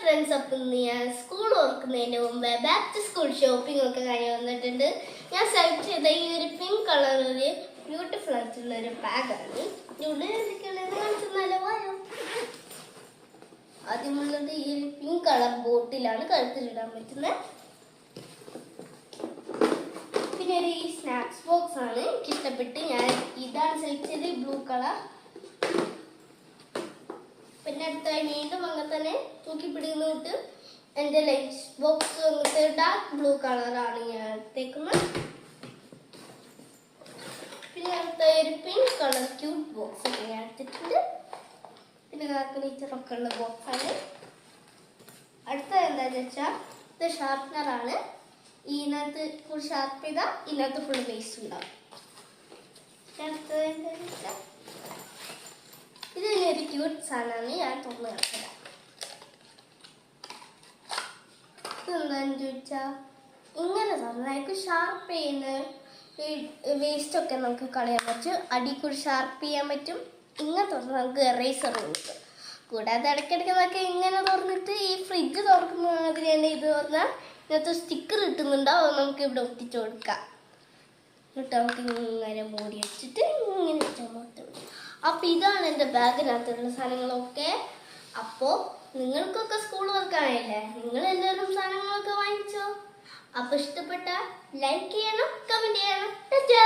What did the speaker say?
Friends, അപ്പം ഞാൻ school ഓർക്കുന്നതിന് മുമ്പ് ബാക്ക് ടു സ്കൂൾ ഷോപ്പിംഗ് ഒക്കെ കഴിഞ്ഞ് വന്നിട്ടുണ്ട്. ഞാൻ സെലക്ട് ചെയ്ത ഈ ഒരു പിങ്ക് കളർ ഒരു ബ്യൂട്ടിഫുൾ ആയിട്ടുള്ള ഒരു ബാഗാണ്. ഉള്ളിൽ എന്തൊക്കെയുള്ളത് കാണിച്ചെന്നാലോ. വായോ. ആദ്യമുള്ളത് ഈ ഒരു പിങ്ക് കളർ ബോട്ടിലാണ് കഴുത്തിലിടാൻ പറ്റുന്നത്. പിന്നെ ഒരു ഈ സ്നാക്സ് ബോക്സ് ആണ് എനിക്ക് ഇഷ്ടപ്പെട്ട്. ഞാൻ ഇതാണ് സെലക്ട് ചെയ്തത്, ബ്ലൂ കളർ. പിന്നെ അടുത്തായി വീണ്ടും അങ്ങനെ തന്നെ തൂക്കിപ്പിടിക്കുന്നോട്ട് എൻ്റെ ലഞ്ച് ബോക്സ് അങ്ങനത്തെ ഡാർക്ക് ബ്ലൂ കളറാണ് ഞാൻ എടുത്തേക്കുന്നത്. പിന്നെ അടുത്ത ഒരു പിങ്ക് കളർ ക്യൂട്ട് ബോക്സ് ഒക്കെ ഞാൻ എടുത്തിട്ടുണ്ട്. പിന്നെ കാൽക്കുലേറ്ററൊക്കെ ഉള്ള ബോക്സാണ്. അടുത്തത് എന്താണെന്ന് വെച്ചാൽ ഇത് ഷാർപ്നറാണ്. ഇതിനകത്ത് ഫുൾ ഷാർപ്പ് ചെയ്താൽ ഇതിനകത്ത് ഫുൾ വേസ്റ്റ് ഉണ്ടാവും. അടുത്തത് എന്താണെന്ന് വെച്ചാൽ ഇത് ഒരു ക്യൂട്ട് സാധനമാണ്. ഞാൻ തുറന്ന് കാണിച്ചത് ഇതെന്താണെന്ന് ചോദിച്ചാൽ ഇങ്ങനെ തുറന്നായിരിക്കും ഷാർപ്പ് ചെയ്യുന്ന വേസ്റ്റൊക്കെ നമുക്ക് കളയാൻ പറ്റും. അടിക്കൂടി ഷാർപ്പ് ചെയ്യാൻ പറ്റും. ഇങ്ങനെ തുറന്ന് നമുക്ക് എറേസർ കിട്ടും. കൂടാതെ ഇടയ്ക്കിടയ്ക്ക് നമുക്ക് ഇങ്ങനെ തുറന്നിട്ട് ഈ ഫ്രിഡ്ജ് തുറക്കുന്ന മാതിരി തന്നെ ഇത് തുറന്നാൽ ഇതിനകത്ത് സ്റ്റിക്കർ കിട്ടുന്നുണ്ടാവും. അത് നമുക്ക് ഇവിടെ ഒട്ടിച്ചു കൊടുക്കാം. എന്നിട്ട് നമുക്ക് ഇങ്ങനെ മൂടി വെച്ചിട്ട് ഇങ്ങനെ ചുമത്ത്. അപ്പോൾ ഇതാണ് എൻ്റെ ബാഗിനകത്തുള്ള സാധനങ്ങളൊക്കെ. അപ്പോൾ നിങ്ങൾക്കൊക്കെ സ്കൂൾ വർക്കാണല്ലേ, നിങ്ങളെല്ലാവരും സാധനങ്ങളൊക്കെ വാങ്ങിച്ചോ. അപ്പോൾ ഇഷ്ടപ്പെട്ട ലൈക്ക് ചെയ്യണം, കമൻറ്റ് ചെയ്യണം. ടാറ്റാ.